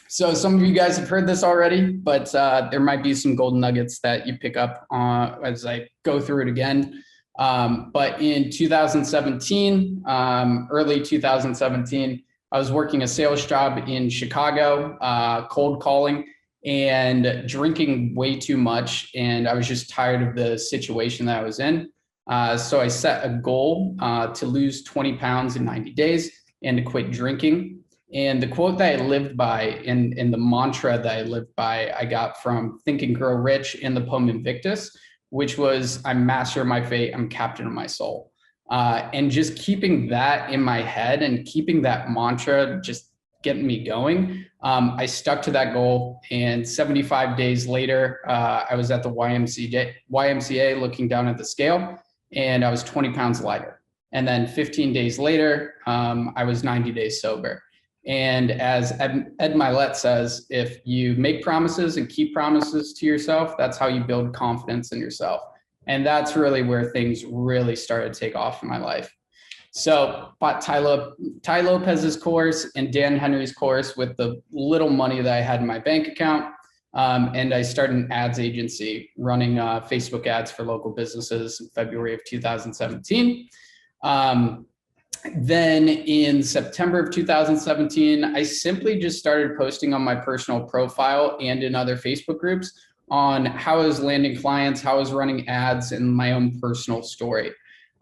So some of you guys have heard this already, but there might be some golden nuggets that you pick up as I go through it again. But in 2017, early 2017, I was working a sales job in Chicago, cold calling and drinking way too much. And I was just tired of the situation that I was in. So I set a goal to lose 20 pounds in 90 days and to quit drinking. And the quote that I lived by and the mantra that I lived by, I got from Think and Grow Rich in the poem Invictus, which was, I'm master of my fate, I'm captain of my soul. And just keeping that in my head and keeping that mantra just getting me going, I stuck to that goal. And 75 days later, I was at the YMCA looking down at the scale, and I was 20 pounds lighter. And then 15 days later, I was 90 days sober. And as Ed Mylett says, if you make promises and keep promises to yourself, that's how you build confidence in yourself. And that's really where things really started to take off in my life. So bought Tai Lopez's course and Dan Henry's course with the little money that I had in my bank account. And I started an ads agency running Facebook ads for local businesses in February of 2017. Then in September of 2017, I simply just started posting on my personal profile and in other Facebook groups on how I was landing clients, how I was running ads, and my own personal story.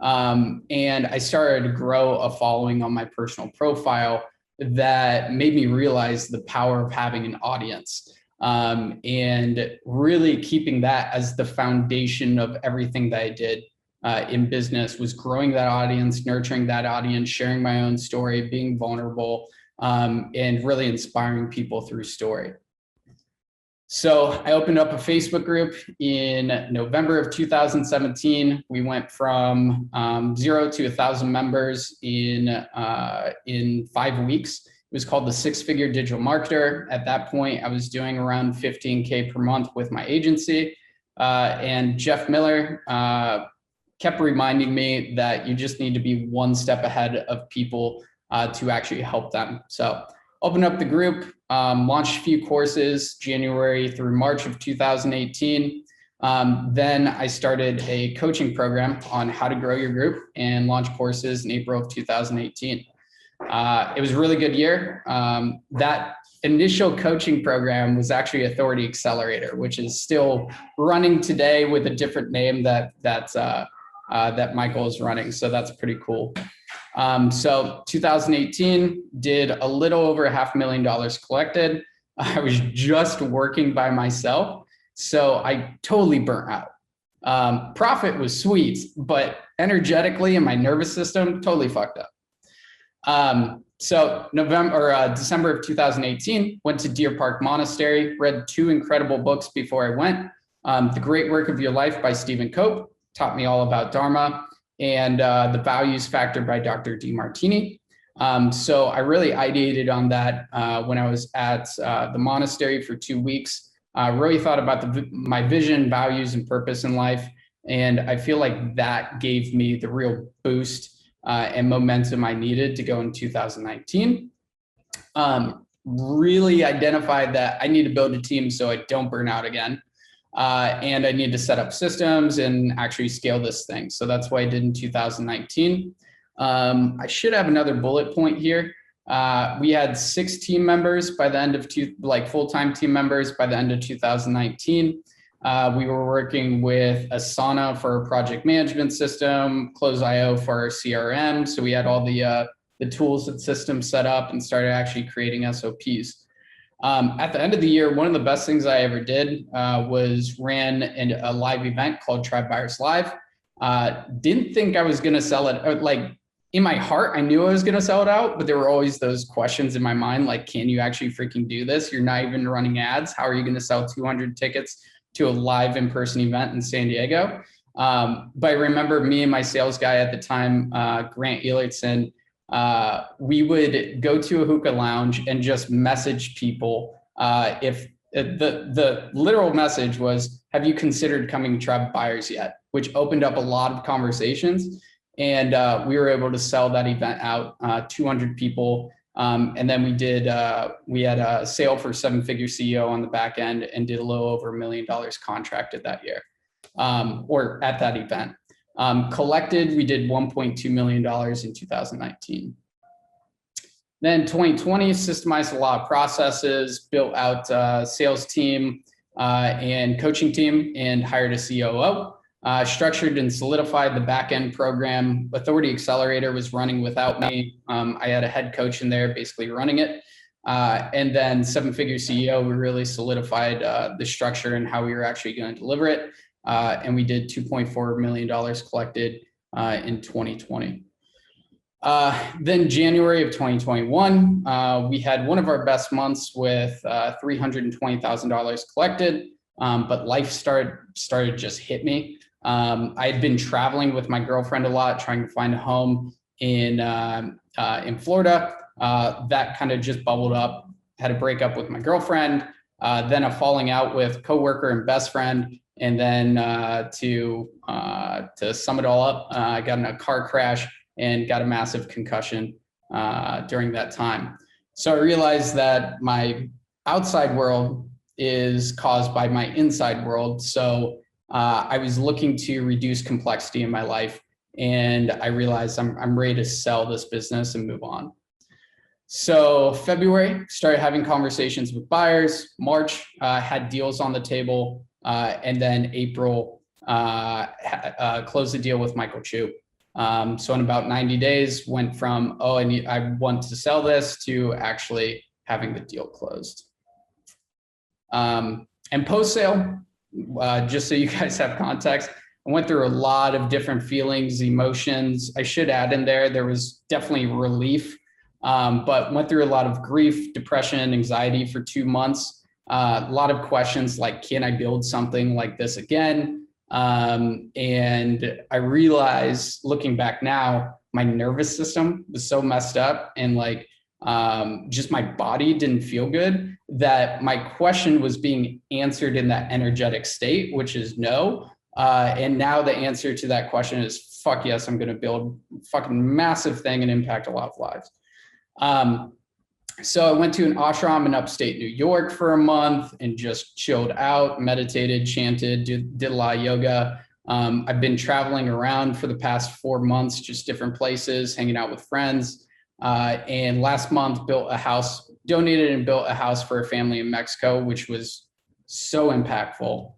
And I started to grow a following on my personal profile that made me realize the power of having an audience, and really keeping that as the foundation of everything that I did in business, was growing that audience, nurturing that audience, sharing my own story, being vulnerable, and really inspiring people through story. So I opened up a Facebook group in November of 2017. We went from 0 to 1,000 members in 5 weeks. It was called the Six Figure Digital Marketer. At that point, I was doing around 15K per month with my agency. And Jeff Miller kept reminding me that you just need to be one step ahead of people to actually help them. So opened up the group, launched a few courses January through March of 2018. Then I started a coaching program on how to grow your group and launch courses in April of 2018. It was a really good year. That initial coaching program was actually Authority Accelerator, which is still running today with a different name that Michael is running. So that's pretty cool. So 2018 did a little over $500,000 collected. I was just working by myself, so I totally burnt out. Profit was sweet, but energetically in my nervous system, totally fucked up. So December of 2018, went to Deer Park Monastery, read 2 incredible books before I went. The Great Work of Your Life by Stephen Cope taught me all about Dharma, and The Values Factor by Dr. Demartini. So I really ideated on that when I was at the monastery for 2 weeks. Really thought about my vision, values, and purpose in life. And I feel like that gave me the real boost and momentum I needed to go in 2019. Really identified that I need to build a team so I don't burn out again. And I need to set up systems and actually scale this thing. So that's what I did in 2019. I should have another bullet point here. We had 6 team members by the end of full-time team members by the end of 2019. We were working with Asana for our project management system, Close.io for our CRM. So we had all the tools and systems set up and started actually creating SOPs. At the end of the year, one of the best things I ever did was ran a live event called Tribe Buyers Live. Didn't think I was going to sell it. Like in my heart, I knew I was going to sell it out, but there were always those questions in my mind, like, can you actually freaking do this? You're not even running ads. How are you going to sell 200 tickets to a live in-person event in San Diego? But I remember me and my sales guy at the time, Grant Elliotson, we would go to a hookah lounge and just message people. If the literal message was, have you considered coming to Tribe Buyers yet? Which opened up a lot of conversations. And we were able to sell that event out, 200 people And then we had a sale for Seven Figure CEO on the back end and did a little over $1 million contracted that year, or at that event. Collected, we did $1.2 million in 2019. Then 2020, systemized a lot of processes, built out a sales team and coaching team, and hired a COO. Structured and solidified the back-end program. Authority Accelerator was running without me. I had a head coach in there basically running it. And then Seven Figure CEO, we really solidified the structure and how we were actually going to deliver it. And we did $2.4 million collected in 2020. Then January of 2021, we had one of our best months with $320,000 collected, but life started just hit me. I had been traveling with my girlfriend a lot, trying to find a home in Florida. That kind of just bubbled up. Had a breakup with my girlfriend, then a falling out with coworker and best friend, and then to sum it all up, I got in a car crash and got a massive concussion during that time. So I realized that my outside world is caused by my inside world. So I was looking to reduce complexity in my life, and I realized I'm ready to sell this business and move on. So February, started having conversations with buyers. March, had deals on the table, and then April, closed the deal with Michael Chu. So in about 90 days, went from, I want to sell this, to actually having the deal closed. And post-sale, just so you guys have context, I went through a lot of different feelings, emotions. I should add in there was definitely relief, but went through a lot of grief, depression, anxiety for 2 months. A lot of questions like, can I build something like this again? And I realized, looking back now, my nervous system was so messed up, and like, just my body didn't feel good, that my question was being answered in that energetic state, which is no. And now the answer to that question is, fuck yes, I'm going to build a fucking massive thing and impact a lot of lives. So I went to an ashram in upstate New York for a month and just chilled out, meditated, chanted, did a lot of yoga. I've been traveling around for the past 4 months, just different places, hanging out with friends. And last month built a house, donated and built a house for a family in Mexico, which was so impactful.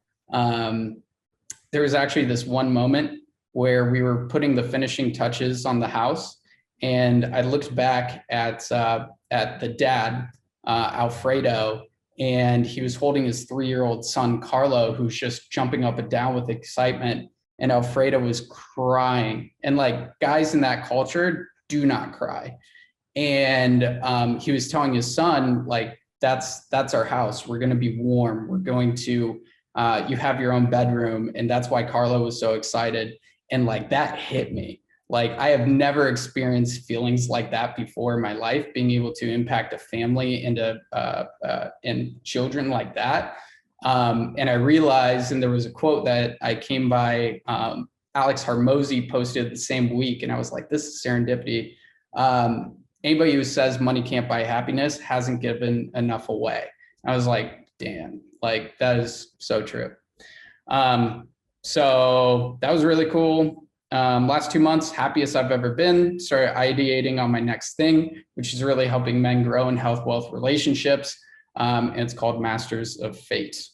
There was actually this one moment where we were putting the finishing touches on the house, and I looked back at the dad, Alfredo, and he was holding his 3-year-old son, Carlo, who's just jumping up and down with excitement. And Alfredo was crying. And like, guys in that culture do not cry. And he was telling his son, like, that's our house. We're going to be warm. We're going to, you have your own bedroom. And that's why Carlo was so excited. And like, that hit me. Like, I have never experienced feelings like that before in my life, being able to impact a family and children like that. And I realized, and there was a quote that I came by, Alex Hormozi posted the same week, and I was like, this is serendipity. Anybody who says money can't buy happiness hasn't given enough away. I was like, damn, like, that is so true. So that was really cool. Last 2 months, happiest I've ever been. Started ideating on my next thing, which is really helping men grow in health, wealth, relationships. And it's called Masters of Fate.